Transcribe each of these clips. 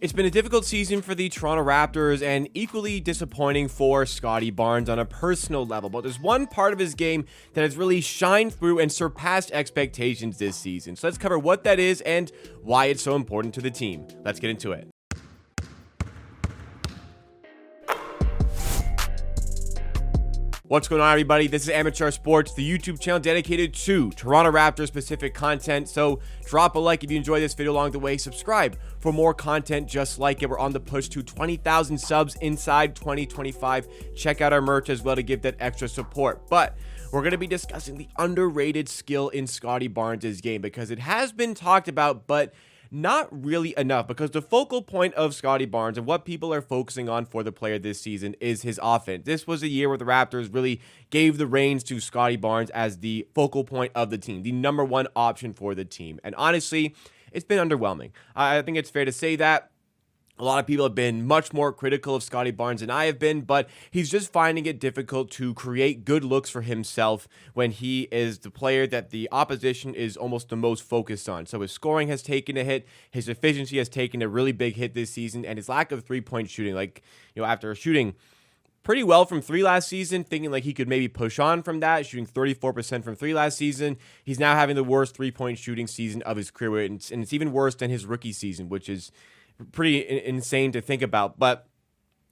It's been a difficult season for the Toronto Raptors and equally disappointing for Scottie Barnes on a personal level, but there's one part of his game that has really shined through and surpassed expectations this season. So let's cover what that is and why it's so important to the team. Let's get into it. What's going on, everybody? This is Amateur Sports, the YouTube channel dedicated to Toronto Raptors specific content. So drop a like if you enjoy this video along the way. Subscribe for more content just like it. We're on the push to 20,000 subs inside 2025. Check out our merch as well to give that extra support. But we're going to be discussing the underrated skill in Scottie Barnes' game because it has been talked about, but not really enough, because the focal point of Scottie Barnes and what people are focusing on for the player this season is his offense. This was a year where the Raptors really gave the reins to Scottie Barnes as the focal point of the team, the number one option for the team. And honestly, it's been underwhelming. I think it's fair to say that. A lot of people have been much more critical of Scottie Barnes than I have been, but he's just finding it difficult to create good looks for himself when he is the player that the opposition is almost the most focused on. So his scoring has taken a hit, his efficiency has taken a really big hit this season, and his lack of three-point shooting, after shooting pretty well from three last season, thinking like he could maybe push on from that, shooting 34% from three last season, he's now having the worst three-point shooting season of his career, and it's even worse than his rookie season, which is pretty insane to think about. But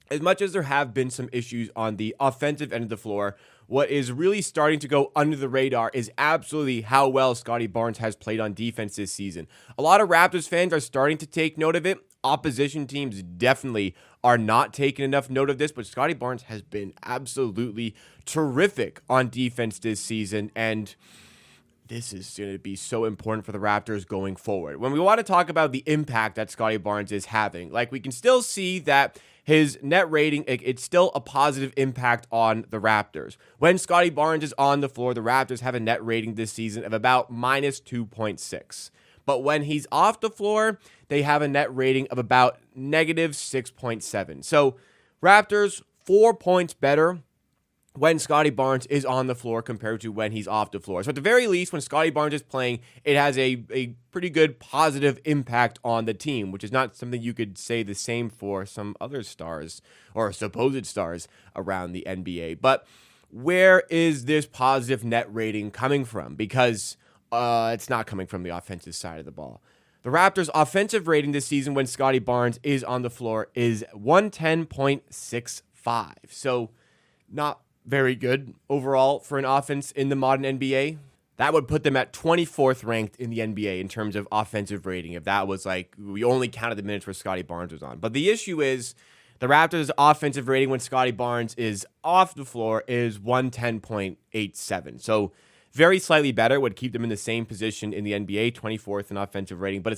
as much as there have been some issues on the offensive end of the floor, what is really starting to go under the radar is absolutely how well Scottie Barnes has played on defense this season. A lot of Raptors fans are starting to take note of it. Opposition teams definitely are not taking enough note of this, but Scottie Barnes has been absolutely terrific on defense this season, and this is going to be so important for the Raptors going forward. When we want to talk about the impact that Scottie Barnes is having, we can still see that his net rating, it's still a positive impact on the Raptors. When Scottie Barnes is on the floor, the Raptors have a net rating this season of about minus 2.6. But when he's off the floor, they have a net rating of about negative 6.7. So Raptors, 4 points better when Scottie Barnes is on the floor compared to when he's off the floor. So at the very least, when Scottie Barnes is playing, it has a pretty good positive impact on the team, which is not something you could say the same for some other stars or supposed stars around the NBA. But where is this positive net rating coming from? Because it's not coming from the offensive side of the ball. The Raptors' offensive rating this season when Scottie Barnes is on the floor is 110.65. So not very good overall for an offense in the modern NBA. That would put them at 24th ranked in the NBA in terms of offensive rating if that was we only counted the minutes where Scottie Barnes was on. But the issue is the Raptors' offensive rating when Scottie Barnes is off the floor is 110.87. So very slightly better, would keep them in the same position in the NBA, 24th in offensive rating. But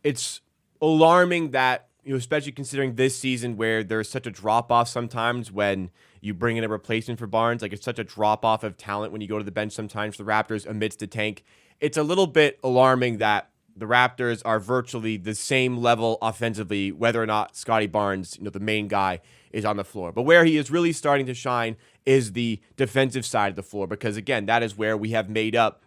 it's alarming that, especially considering this season where there's such a drop-off sometimes when you bring in a replacement for Barnes. It's such a drop-off of talent when you go to the bench sometimes for the Raptors amidst the tank. It's a little bit alarming that the Raptors are virtually the same level offensively, whether or not Scottie Barnes, the main guy, is on the floor. But where he is really starting to shine is the defensive side of the floor, because, again, that is where we have made up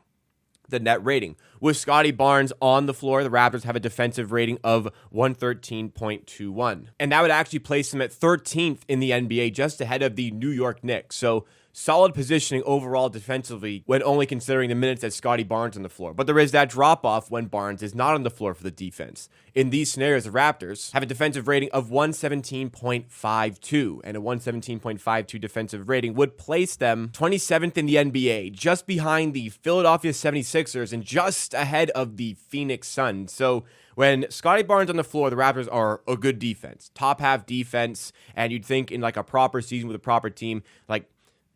the net rating. With Scottie Barnes on the floor, the Raptors have a defensive rating of 113.21. And that would actually place them at 13th in the NBA, just ahead of the New York Knicks. So solid positioning overall defensively when only considering the minutes that Scottie Barnes on the floor. But there is that drop-off when Barnes is not on the floor for the defense. In these scenarios, the Raptors have a defensive rating of 117.52, and a 117.52 defensive rating would place them 27th in the NBA, just behind the Philadelphia 76ers and just ahead of the Phoenix Suns. So when Scottie Barnes on the floor, the Raptors are a good defense, top half defense, and you'd think in a proper season with a proper team,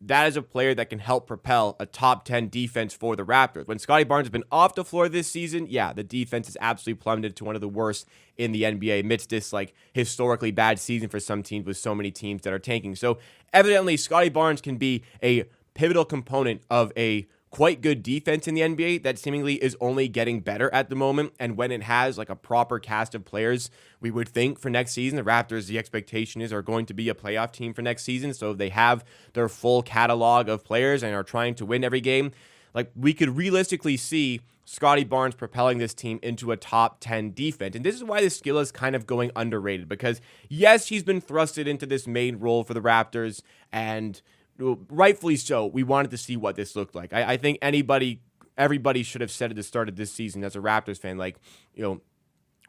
that is a player that can help propel a top 10 defense for the Raptors. When Scottie Barnes has been off the floor this season, the defense has absolutely plummeted to one of the worst in the NBA amidst this historically bad season for some teams with so many teams that are tanking. So evidently, Scottie Barnes can be a pivotal component of a quite good defense in the NBA that seemingly is only getting better at the moment. And when it has a proper cast of players, we would think for next season, the Raptors, the expectation is, are going to be a playoff team for next season. So if they have their full catalog of players and are trying to win every game, like we could realistically see Scottie Barnes propelling this team into a top 10 defense. And this is why this skill is kind of going underrated, because yes, he's been thrusted into this main role for the Raptors, and rightfully so. We wanted to see what this looked like. I think everybody should have said at the start of this season as a Raptors fan, like,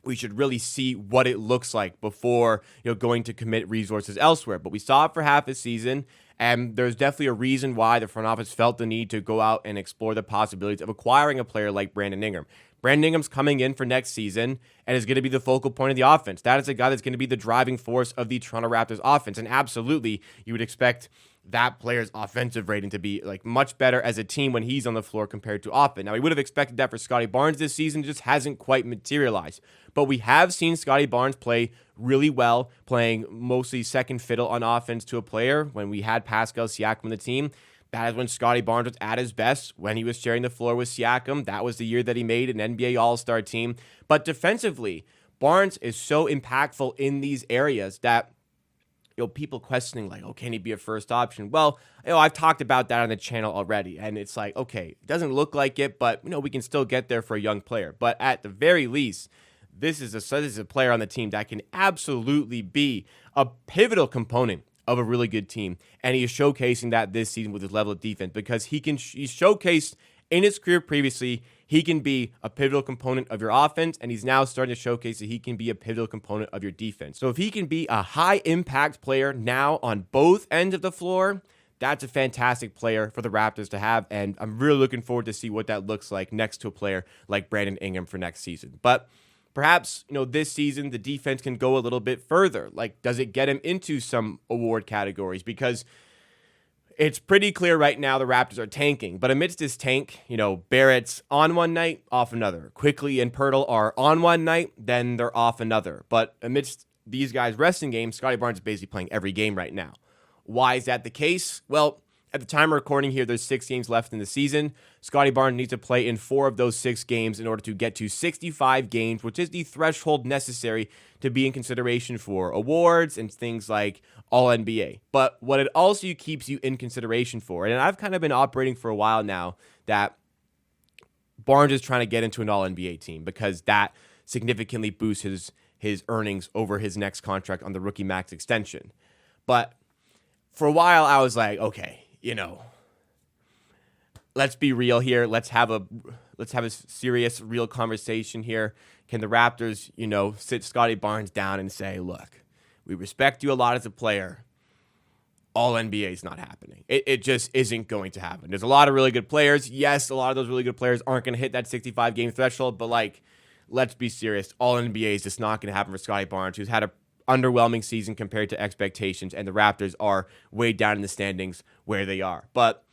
we should really see what it looks like before, going to commit resources elsewhere. But we saw it for half a season, and there's definitely a reason why the front office felt the need to go out and explore the possibilities of acquiring a player like Brandon Ingram. Brandon Ingram's coming in for next season and is going to be the focal point of the offense. That is a guy that's going to be the driving force of the Toronto Raptors offense. And absolutely, you would expect that player's offensive rating to be like much better as a team when he's on the floor compared to often. Now, we would have expected that for Scottie Barnes this season. It just hasn't quite materialized. But we have seen Scottie Barnes play really well, playing mostly second fiddle on offense to a player. When we had Pascal Siakam on the team, that is when Scottie Barnes was at his best, when he was sharing the floor with Siakam. That was the year that he made an NBA All-Star team. But defensively, Barnes is so impactful in these areas that people questioning like, can he be a first option? Well, I've talked about that on the channel already, and it's like, okay, it doesn't look like it, but we can still get there for a young player. But at the very least, this is a player on the team that can absolutely be a pivotal component of a really good team, and he is showcasing that this season with his level of defense, because he's showcased in his career previously he can be a pivotal component of your offense, and he's now starting to showcase that he can be a pivotal component of your defense. So if he can be a high-impact player now on both ends of the floor, that's a fantastic player for the Raptors to have, and I'm really looking forward to see what that looks like next to a player like Brandon Ingram for next season. But perhaps, this season the defense can go a little bit further. Like, does it get him into some award categories? Because it's pretty clear right now the Raptors are tanking. But amidst this tank, Barrett's on one night, off another. Quickly and Pirtle are on one night, then they're off another. But amidst these guys' resting games, Scottie Barnes is basically playing every game right now. Why is that the case? Well, at the time of recording here, there's 6 games left in the season. Scottie Barnes needs to play in 4 of those 6 games in order to get to 65 games, which is the threshold necessary to be in consideration for awards and things like All-NBA. But what it also keeps you in consideration for, and I've kind of been operating for a while now, that Barnes is trying to get into an All-NBA team because that significantly boosts his earnings over his next contract on the rookie max extension. But for a while, I was like, okay, let's be real here. Let's have a serious, real conversation here. Can the Raptors, sit Scottie Barnes down and say, look, we respect you a lot as a player. All NBA is not happening. It just isn't going to happen. There's a lot of really good players. Yes, a lot of those really good players aren't going to hit that 65 game threshold, but let's be serious. All NBA is just not going to happen for Scottie Barnes, who's had a underwhelming season compared to expectations, and the Raptors are way down in the standings where they are. But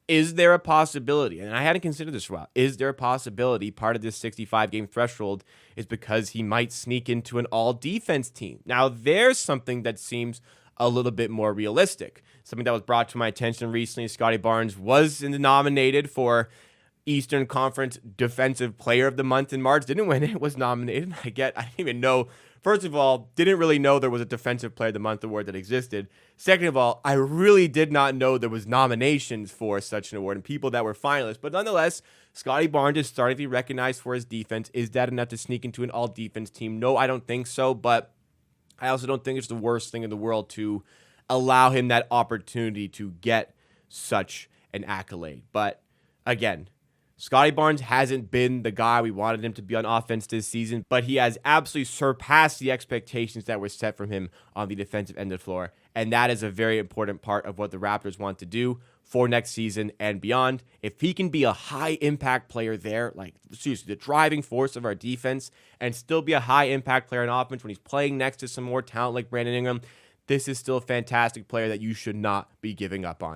is there a possibility, and I hadn't considered this for a while, is there a possibility part of this 65-game threshold is because he might sneak into an all-defense team? Now, there's something that seems a little bit more realistic. Something that was brought to my attention recently, Scottie Barnes was nominated for Eastern Conference Defensive Player of the Month in March. Didn't win it, was nominated. I didn't even know. First of all, didn't really know there was a Defensive Player of the Month award that existed. Second of all, I really did not know there was nominations for such an award and people that were finalists. But nonetheless, Scottie Barnes is starting to be recognized for his defense. Is that enough to sneak into an all-defense team? No, I don't think so. But I also don't think it's the worst thing in the world to allow him that opportunity to get such an accolade. But again, Scottie Barnes hasn't been the guy we wanted him to be on offense this season, but he has absolutely surpassed the expectations that were set from him on the defensive end of the floor, and that is a very important part of what the Raptors want to do for next season and beyond. If he can be a high-impact player there, seriously, the driving force of our defense, and still be a high-impact player on offense when he's playing next to some more talent like Brandon Ingram, this is still a fantastic player that you should not be giving up on.